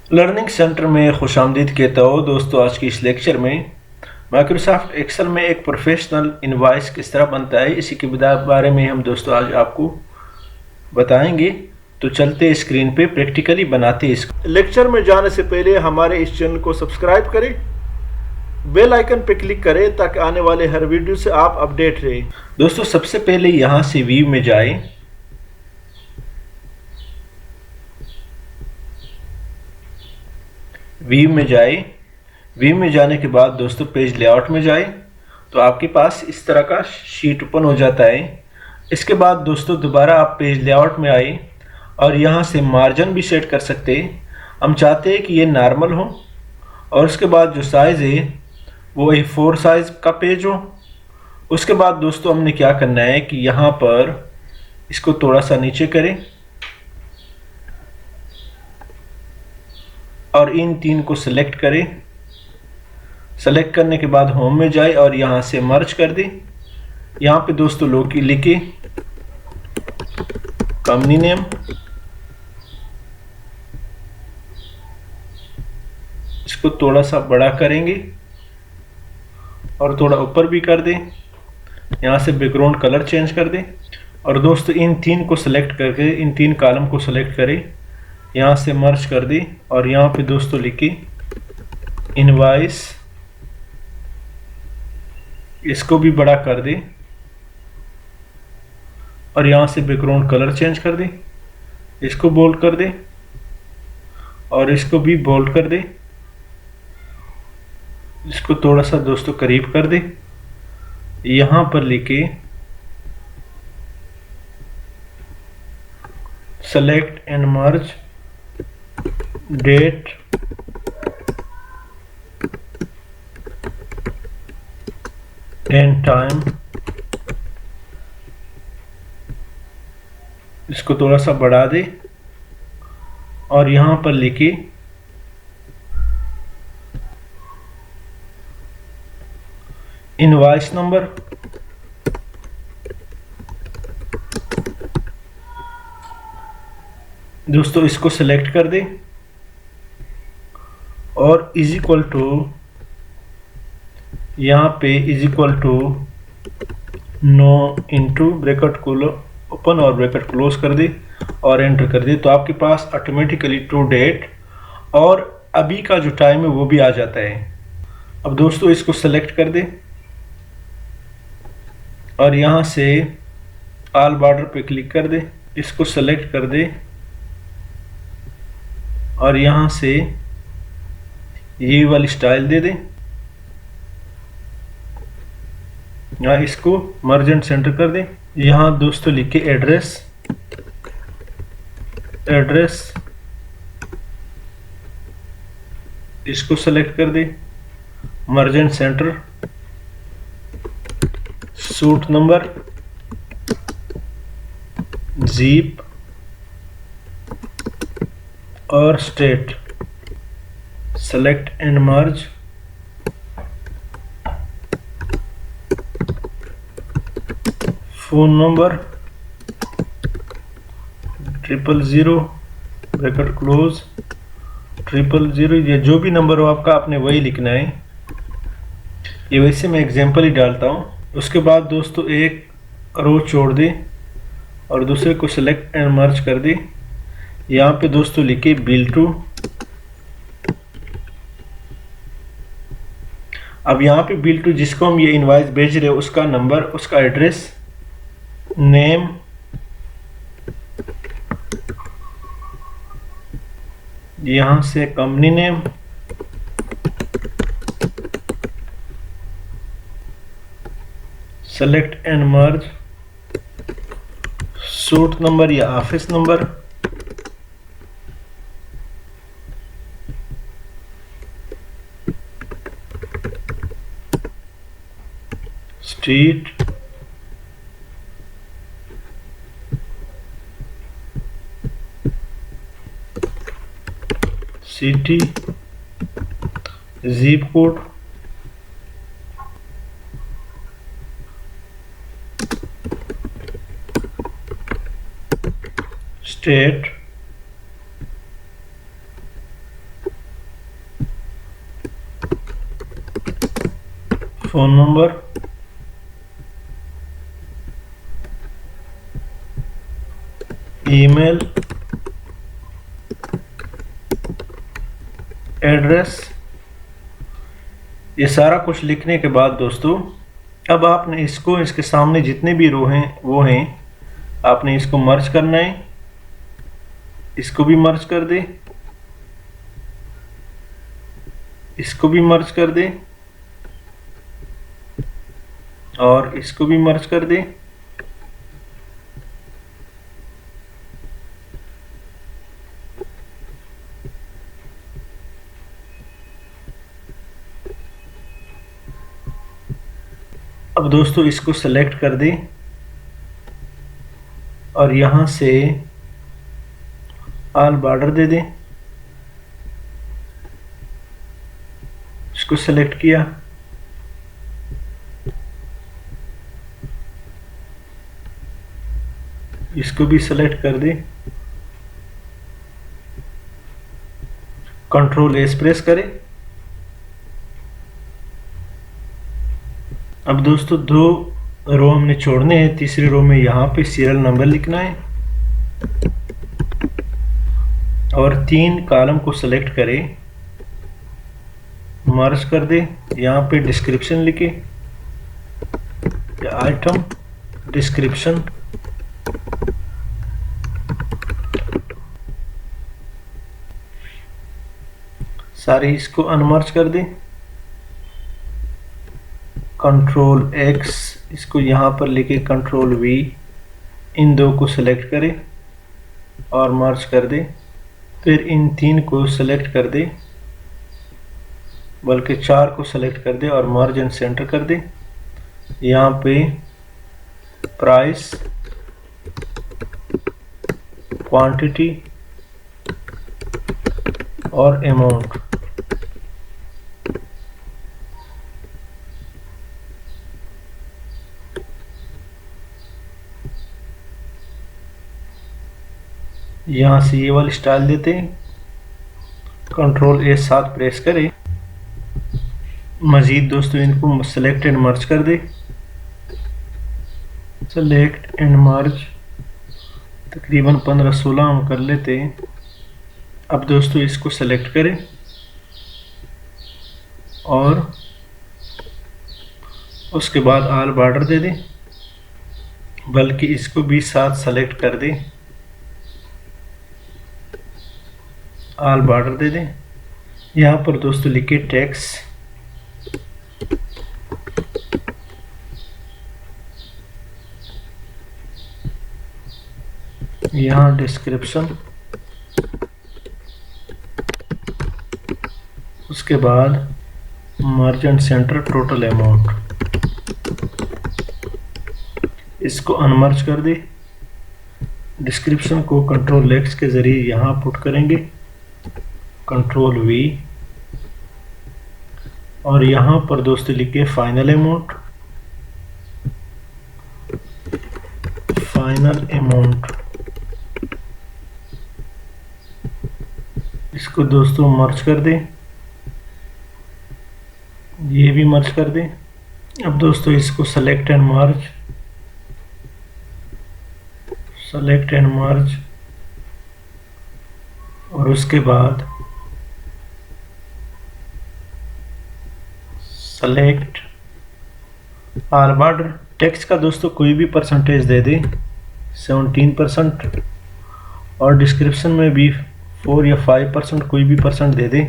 Learning centre में खुशामदीद कहता हूँ दोस्तों। आज की इस लेक्चर में माइक्रोसॉफ्ट एक्सेल में एक प्रोफेशनल इनवॉइस किस तरह बनता है, इसी के बारे में हम दोस्तों आज आपको बताएंगे। तो चलते स्क्रीन पे प्रैक्टिकली बनाते इसको। लेक्चर में जाने से पहले हमारे इस चैनल को सब्सक्राइब करें, बेल आइकन पे क्लिक करें ताकि आने वाले हर वीडियो से आप अपडेट रहे। दोस्तों सबसे पहले यहाँ से व्यू में जाएं। व्यू में जाए। व्यू में जाने के बाद दोस्तों पेज लेआउट में जाए तो आपके पास इस तरह का शीट ओपन हो जाता है। इसके बाद दोस्तों दोबारा आप पेज लेआउट में आए और यहाँ से मार्जिन भी सेट कर सकते हैं। हम चाहते हैं कि ये नॉर्मल हो और उसके बाद जो साइज़ है वो A4 साइज़ का पेज हो। उसके बाद दोस्तों हमने क्या करना है कि यहाँ पर इसको थोड़ा सा नीचे करें और इन तीन को सिलेक्ट करें। सेलेक्ट करने के बाद होम में जाए और यहाँ से मर्ज कर दें। यहाँ पे दोस्तों लोग लिखे कंपनी नेम, इसको थोड़ा सा बड़ा करेंगे और थोड़ा ऊपर भी कर दें। यहाँ से बैकग्राउंड कलर चेंज कर दें और दोस्तों इन तीन को सिलेक्ट करके इन तीन कॉलम को सिलेक्ट करें, यहाँ से मर्ज कर दें और यहाँ पे दोस्तों लिखे इनवॉइस, इसको भी बड़ा कर दें और यहाँ से बैकग्राउंड कलर चेंज कर दें, इसको बोल्ड कर दें और इसको भी बोल्ड कर दें। इसको थोड़ा सा दोस्तों करीब कर दें। यहाँ पर लिखे select and merge date and time, इसको थोड़ा सा बढ़ा दे और यहाँ पर लिखी इनवॉइस नंबर, दोस्तों इसको सिलेक्ट कर दे और इज इक्वल टू यहाँ पे is equal to no into bracket open और ब्रैकेट क्लोज कर दे और एंटर कर दे। तो आपके पास ऑटोमेटिकली टू डेट और अभी का जो टाइम है वो भी आ जाता है। अब दोस्तों इसको सेलेक्ट कर दे और यहाँ से ऑल बॉर्डर पे क्लिक कर दे, इसको सेलेक्ट कर दे और यहाँ से ये वाली स्टाइल दे दे। यहाँ इसको मर्ज एंड सेंटर कर दे। यहाँ दोस्तों लिखे एड्रेस, इसको सेलेक्ट कर दे, merge and center, suite number, zip और state, select and merge, phone number 000 bracket close 000, ये जो भी नंबर हो आपका आपने वही लिखना है। ये वैसे मैं एग्जांपल ही डालता हूँ। उसके बाद दोस्तों एक रो छोड़ दे और दूसरे को सिलेक्ट एंड मर्ज कर दे। यहाँ पे दोस्तों लिखे बिल टू। अब यहाँ पे बिल टू जिसको हम ये इनवॉइस भेज रहे हैं उसका नंबर, उसका एड्रेस, नेम, यहाँ से company name, select and merge, suite number या office number, street, city, zip code, state, phone number, email, address, ये सारा कुछ लिखने के बाद दोस्तों अब आपने इसको इसके सामने जितने भी रो हैं वो हैं, आपने इसको मर्ज करना है। इसको भी मर्ज कर दे, इसको भी मर्ज कर दे और इसको भी मर्ज कर दे। अब दोस्तों इसको सेलेक्ट कर दे और यहाँ से ऑल बॉर्डर दे दें। इसको सेलेक्ट किया, इसको भी सेलेक्ट कर दे, कंट्रोल एस प्रेस करें। अब दोस्तों 2 रो हमने छोड़ने हैं, तीसरी रो में यहाँ पे सीरियल नंबर लिखना है और 3 कॉलम को सेलेक्ट करें, मर्ज कर दे। यहाँ पे डिस्क्रिप्शन लिखे या आइटम डिस्क्रिप्शन, सारे इसको अनमर्ज कर दे। कंट्रोल एक्स, इसको यहाँ पर लिखे कंट्रोल वी, इन 2 को सेलेक्ट करें और मर्ज कर दे। फिर इन 3 को सेलेक्ट कर दे, बल्कि 4 को सेलेक्ट कर दे और मर्ज एंड सेंटर कर दे। यहाँ पे प्राइस, क्वांटिटी और अमाउंट, यहाँ से ये वाली स्टाइल देते हैं। कंट्रोल ए 7 प्रेस करें। मज़ीद दोस्तों इनको सेलेक्ट एंड मर्ज कर दे, सेलेक्ट एंड मर्ज, तकरीबन 15-16 हम कर लेते हैं। अब दोस्तों इसको सेलेक्ट करें और उसके बाद ऑल बॉर्डर दे दें, बल्कि इसको भी साथ सेलेक्ट कर दें, ऑल बॉर्डर दे दें। यहाँ पर दोस्तों लिखे टैक्स, यहाँ डिस्क्रिप्शन, उसके बाद मर्चेंट सेंटर टोटल अमाउंट, इसको अनमर्ज कर दे। डिस्क्रिप्शन को कंट्रोल एक्स के ज़रिए यहाँ पुट करेंगे, कंट्रोल वी, और यहाँ पर दोस्तों लिखे फाइनल अमाउंट, फाइनल अमाउंट। इसको दोस्तों मर्ज कर दे, ये भी मर्ज कर दे। अब दोस्तों इसको select and merge, select and मर्ज, और उसके बाद सेलेक्ट ऑल बॉर्डर। टेक्स्ट का दोस्तों कोई भी परसेंटेज दे दे, 17%, और डिस्क्रिप्शन में भी 4 या 5%, कोई भी परसेंट दे दे।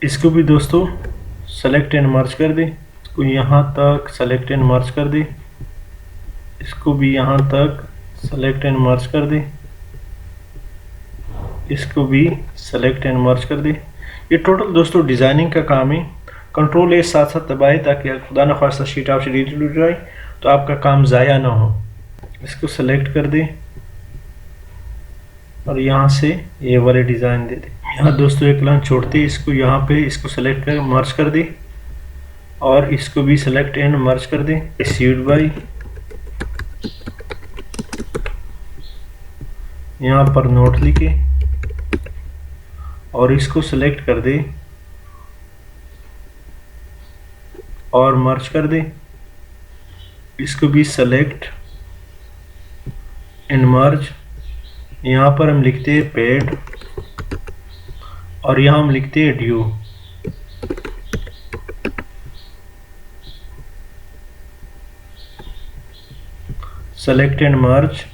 इसको भी दोस्तों सेलेक्ट एंड मर्ज कर दे, इसको यहाँ तक सेलेक्ट एंड मर्ज कर दे, इसको भी यहाँ तक सेलेक्ट एंड मर्ज कर दे, इसको भी सेलेक्ट एंड मर्ज कर दे। ये टोटल दोस्तों डिज़ाइनिंग का काम है। कंट्रोल ए साथ साथ दबाए ताकि खुदा न खास्ता शीट आपसे डिलीट हो जाए तो आपका काम ज़ाया ना हो। इसको सेलेक्ट कर दे और यहाँ से ये वाले डिज़ाइन दे दे। यहाँ दोस्तों एक लाइन छोड़ते, इसको यहाँ पे इसको सेलेक्ट कर मर्ज कर दे और इसको भी सेलेक्ट एंड मर्ज कर दे। सीड बाई, यहाँ पर नोट लिखे और इसको सेलेक्ट कर दे और मर्ज कर दें। इसको भी सेलेक्ट एंड मर्ज। यहाँ पर हम लिखते हैं पेड और यहाँ हम लिखते हैं due. Select and merge,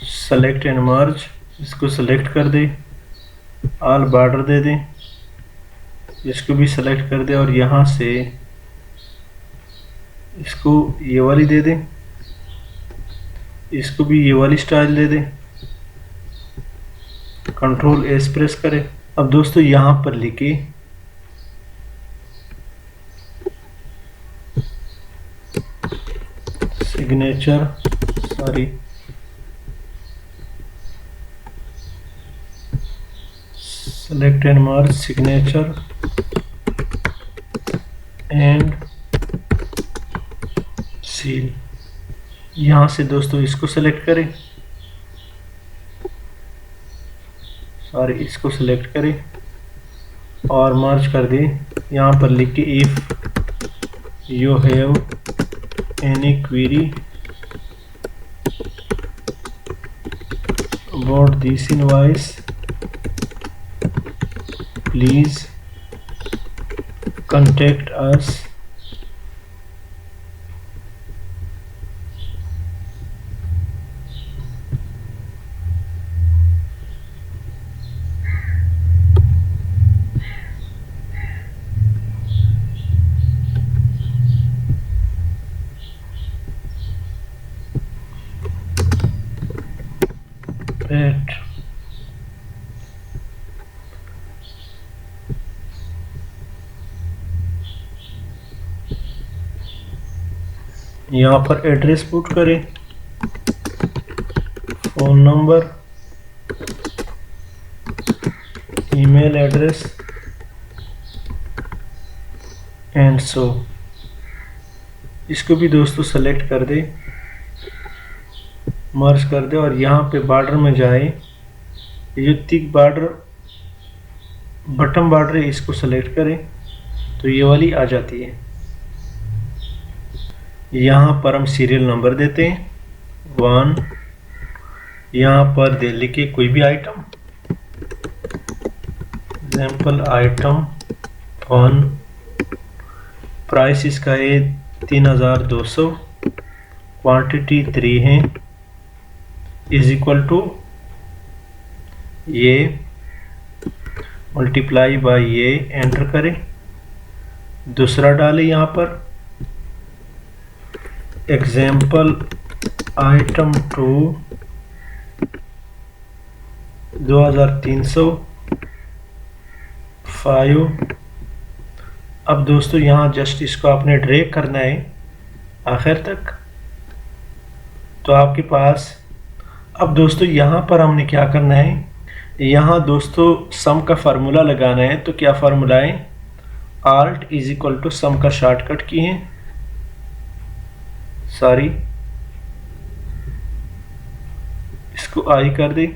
select and मर्ज। इसको सेलेक्ट कर दे, ऑल बॉर्डर दे दें, इसको भी सेलेक्ट कर दे और यहाँ से इसको ये वाली दे दें, इसको भी ये वाली स्टाइल दे दें। कंट्रोल एस प्रेस करें। अब दोस्तों यहाँ पर लिखे signature, sorry select and merge signature and seal. यहाँ से दोस्तों इसको सेलेक्ट करें, सॉरी इसको सेलेक्ट करें और मर्ज कर दें। यहाँ पर लिख के if you have any query about this invoice please contact us at यहाँ पर एड्रेस पुट करें, phone number, email address and so. इसको भी दोस्तों सेलेक्ट कर दे, मर्ज कर दे और यहाँ पे बॉर्डर में जाए। ये जो थिक बॉर्डर बटन बॉर्डर है इसको सेलेक्ट करें तो ये वाली आ जाती है। यहाँ पर हम सीरियल नंबर देते हैं 1। यहाँ पर दे लिखे कोई भी आइटम, एग्जाम्पल आइटम 1, प्राइस इसका है 3200, क्वांटिटी 3 है, इज इक्वल टू ये मल्टीप्लाई बाय ये, एंटर करें। दूसरा डालें यहाँ पर एग्जाम्पल आइटम 2 2305। अब दोस्तों यहाँ जस्ट इसको आपने ड्रैग करना है आखिर तक तो आपके पास। अब दोस्तों यहाँ पर हमने क्या करना है, यहाँ दोस्तों सम का फार्मूला लगाना है। तो क्या फार्मूला है, alt is equal to some का शॉर्टकट की है, सॉरी इसको आई कर दे,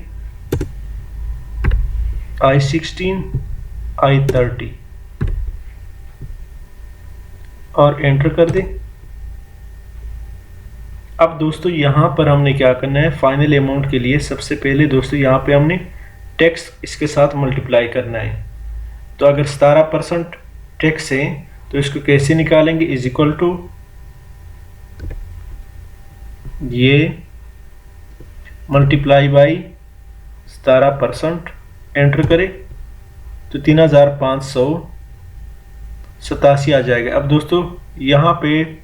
I16 I30 और एंटर कर दे। अब दोस्तों यहाँ पर हमने क्या करना है, फाइनल अमाउंट के लिए सबसे पहले दोस्तों यहाँ पे हमने टैक्स इसके साथ मल्टीप्लाई करना है। तो अगर 17% टैक्स है तो इसको कैसे निकालेंगे, इज इक्वल टू ये मल्टीप्लाई बाई 17%, एंटर करें तो 3587 आ जाएगा। अब दोस्तों यहाँ पे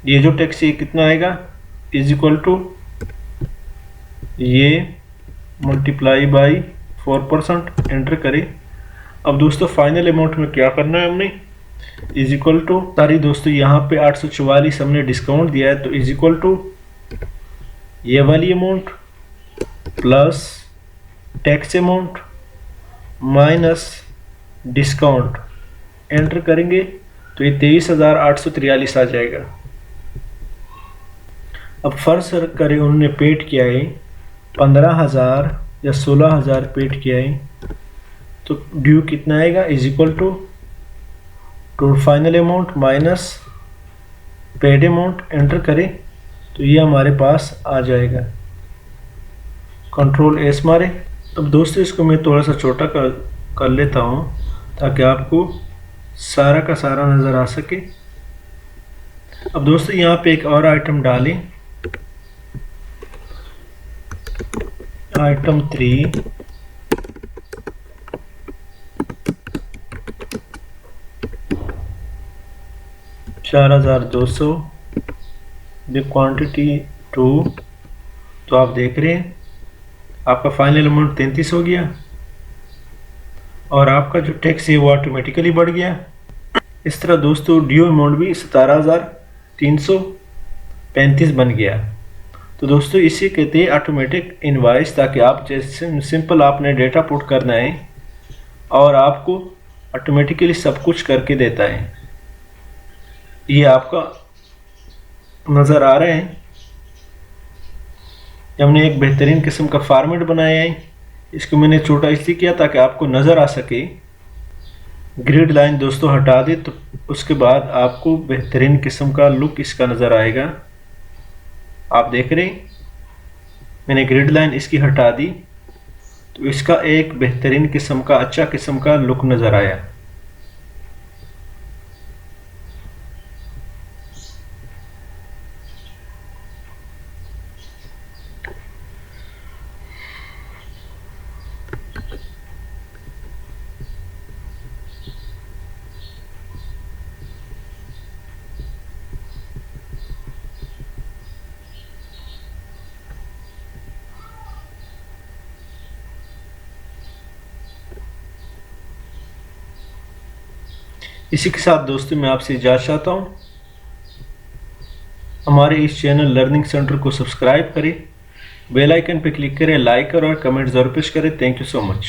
ये जो टैक्स है कितना आएगा, इज इक्वल टू ये मल्टीप्लाई बाई 4%, एंटर करें। अब दोस्तों फाइनल अमाउंट में क्या करना है हमने, इज इक्वल टू, सारी दोस्तों यहाँ पे 844 हमने डिस्काउंट दिया है तो इज इक्वल टू ये वाली amount plus tax amount minus discount, enter करेंगे तो ये 23,843 आ जाएगा। अब फर्ज करें उन्होंने पेड किया है 15,000 या 16,000 पेड किया है तो ड्यू कितना आएगा, is equal to to final amount minus paid amount enter करें तो ये हमारे पास आ जाएगा। कंट्रोल एस मारे। अब दोस्तों इसको मैं थोड़ा सा छोटा कर लेता हूँ ताकि आपको सारा का सारा नज़र आ सके। अब दोस्तों यहाँ पे एक और आइटम डालें, आइटम 3 4200, द क्वांटिटी 2। तो आप देख रहे हैं आपका फाइनल अमाउंट 33 हो गया और आपका जो टैक्स है वो ऑटोमेटिकली बढ़ गया। इस तरह दोस्तों ड्यू अमाउंट भी 17,335 बन गया। तो दोस्तों इसे कहते हैं ऑटोमेटिक इनवॉइस, ताकि आप जैसे सिंपल आपने डेटा पुट करना है और आपको ऑटोमेटिकली सब कुछ करके देता है। ये आपका नज़र आ रहा है। हमने एक बेहतरीन किस्म का फॉर्मेट बनाया है। इसको मैंने छोटा इसलिए किया ताकि आपको नज़र आ सके। ग्रिड लाइन दोस्तों हटा दे तो उसके बाद आपको बेहतरीन किस्म का लुक इसका नज़र आएगा। आप देख रहे हैं मैंने ग्रिड लाइन इसकी हटा दी तो इसका एक बेहतरीन किस्म का अच्छा किस्म का लुक नज़र आया। इसी के साथ दोस्तों मैं आपसे इजाज़त चाहता हूँ। हमारे इस चैनल लर्निंग सेंटर को सब्सक्राइब करें, बेल आइकन पर क्लिक करें, लाइक करें और कमेंट ज़रूर पेश करें। Thank you so much.